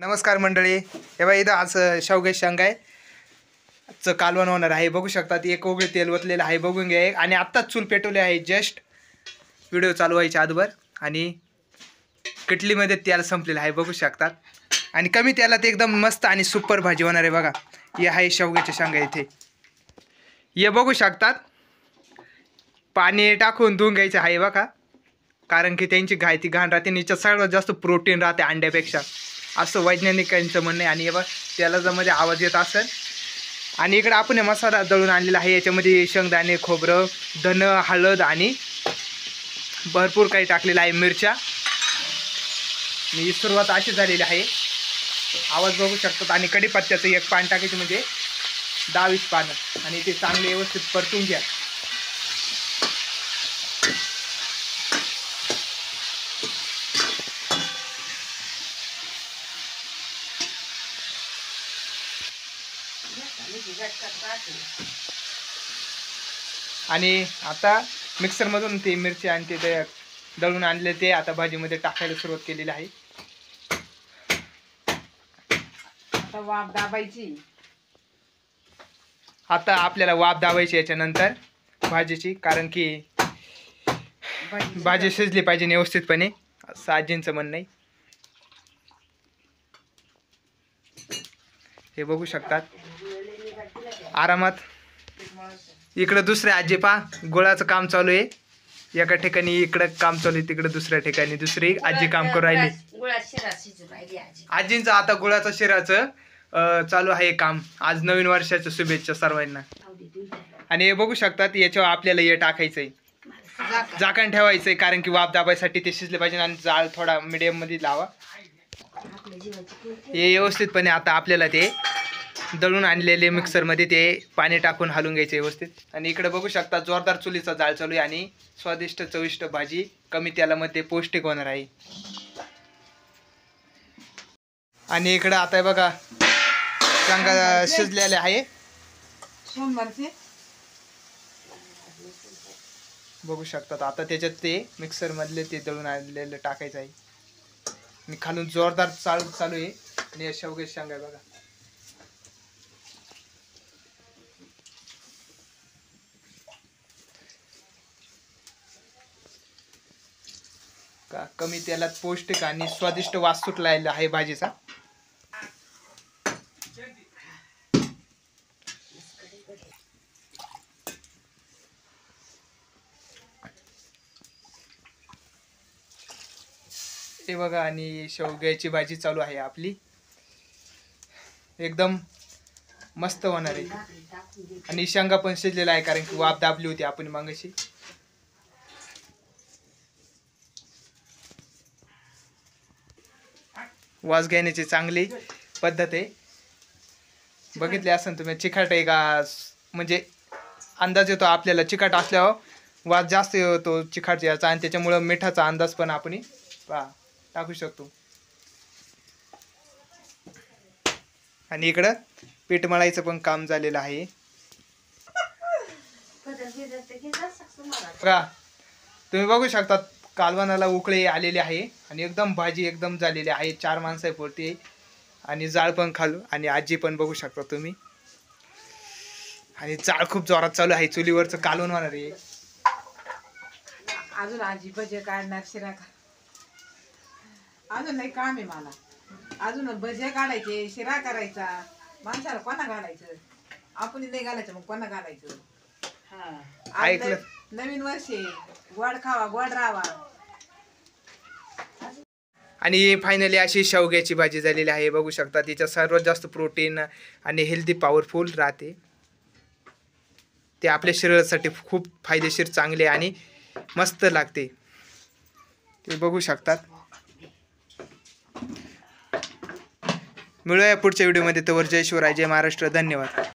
नमस्कार मंडळी, हे बघा इथं आज शेवग्याची शेंगा आहे चं कालवण होणार आहे. बघू शकता ती एक ओघळ तेल ओतलेलं आहे, बघून घ्या. आणि आत्ताच चूल पेटवले आहे जस्ट व्हिडिओ चालू व्हायच्या अगोदर. आणि किटलीमध्ये तेल संपलेलं आहे बघू शकतात. आणि कमी तेलात एकदम मस्त आणि सुपर भाजी होणार आहे. बघा हे आहे शेवग्याच्या शेंगा, इथे हे बघू शकतात. पाणी टाकून धुवून घ्यायचं आहे बघा, कारण की त्यांची ती घाण राहते. याच्यात सगळ्यात जास्त प्रोटीन राहते अंड्यापेक्षा, असं वैज्ञानिकांचं म्हणणं आहे. आणि हे बघ त्याला मध्ये आवाज येत असेल. आणि इकडे आपण मसाला दळून आणलेला आहे. याच्यामध्ये शेंगदाणे, खोबरं, धन, हळद आणि भरपूर काही टाकलेलं आहे, मिरच्या. ही सुरुवात अशी झालेली आहे, आवाज बघू शकतात. आणि कढीपत्त्याचं एक पान टाकायचं, म्हणजे 10-20 पानं. आणि ते चांगले व्यवस्थित परतून घ्या. आणि आता मिक्सरमधून ते मिरची आणि ते दळून आणले ते आता भाजीमध्ये टाकायला सुरुवात केलेली आहे. आता वाफ दाबायची. आता आपल्याला वाफ दाबायची याच्यानंतर भाजीची, कारण की भाजी शिजली पाहिजे व्यवस्थितपणे, असं आजींचं म्हणणं आहे. हे बघू शकतात आरामात. इकडं दुसरे आजी पा गुळाचं काम चालू आहे. एका ठिकाणी इकडं काम चालू आहे, तिकडे दुसऱ्या ठिकाणी दुसरी आजी काम करू राहिली. आजींचं आता गुळाचं शिराचं चालू आहे काम. आज नवीन वर्षाच्या शुभेच्छा सर्वांना. आणि हे बघू शकतात, याच्यावर आपल्याला हे टाकायचंय, झाकण ठेवायचंय, कारण की वाफ दाबायसाठी ते शिजले पाहिजे. आणि जाळ थोडा मीडियम मध्ये लावा. हे व्यवस्थितपणे आता आपल्याला ते दळून आणलेले मिक्सरमध्ये ते पाणी टाकून हलवून घ्यायचे व्यवस्थित. आणि इकडे बघू शकता जोरदार चुलीचा जाळ चालू आहे. आणि स्वादिष्ट चविष्ट भाजी कमी तेलामध्ये पौष्टिक होणार आहे. आणि इकडं आता बघा शेंगा शिजलेले आहे, बघू शकतात. आता त्याच्यात ते मिक्सर मधले ते दळून आणलेलं टाकायचं आहे. आणि खालून जोरदार चालू आहे. आणि शेवग्याची शेंगा बघा, कमी तेलात पौष्टिक आणि स्वादिष्ट वास सुटलेला आहे भाजीचा. हे बघा, आणि शेवग्याची भाजी चालू आहे आपली, एकदम मस्त होणार आहे. आणि शेंगा पण शिजलेला आहे, कारण की वाफ दाबली होती आपण मागाशी. वास घेण्याची चांगली पद्धत आहे. बघितले असेल तुम्ही, चिकट आहे का, म्हणजे अंदाज येतो आपल्याला. चिकट असल्यावर वास जास्त येतो चिकट याचा, आणि त्याच्यामुळं मिठाचा अंदाज पण आपण टाकू शकतो. आणि इकडं पीठ मळायचं पण काम झालेलं आहे. बघा तुम्ही बघू शकता, कालवणाला उकळे आलेले आहे. आणि एकदम भाजी एकदम झालेली आहे. 4 माणसं पुरती. आणि जाळ पण खालू, आणि आजी पण बघू शकता तुम्ही. आणि जाळ खूप जोरात चालू आहे, चुलीवरचं कालवण होणार आहे. अजून आजी भजे काढणार, शिरा अजून नाही काम आहे मला. अजून भजे काढायचे, शिरा करायचा. माणसाला कोणा घालायचं, आपण नाही घालायचं, मग कोणा घालायचं. ऐकलं, नवीन वर्ष, गोड खावा, गोड राहावा. आणि फायनली अशी शेवग्याची भाजी झालेली आहे. बघू शकता, तिच्यात सर्वात जास्त प्रोटीन आणि हेल्दी पॉवरफुल राहते. ते आपल्या शरीरासाठी खूप फायदेशीर, चांगले आणि मस्त लागते. ते बघू शकतात. मिळूया पुढच्या व्हिडिओमध्ये. तोवर जय शिवराय, जय महाराष्ट्र, धन्यवाद.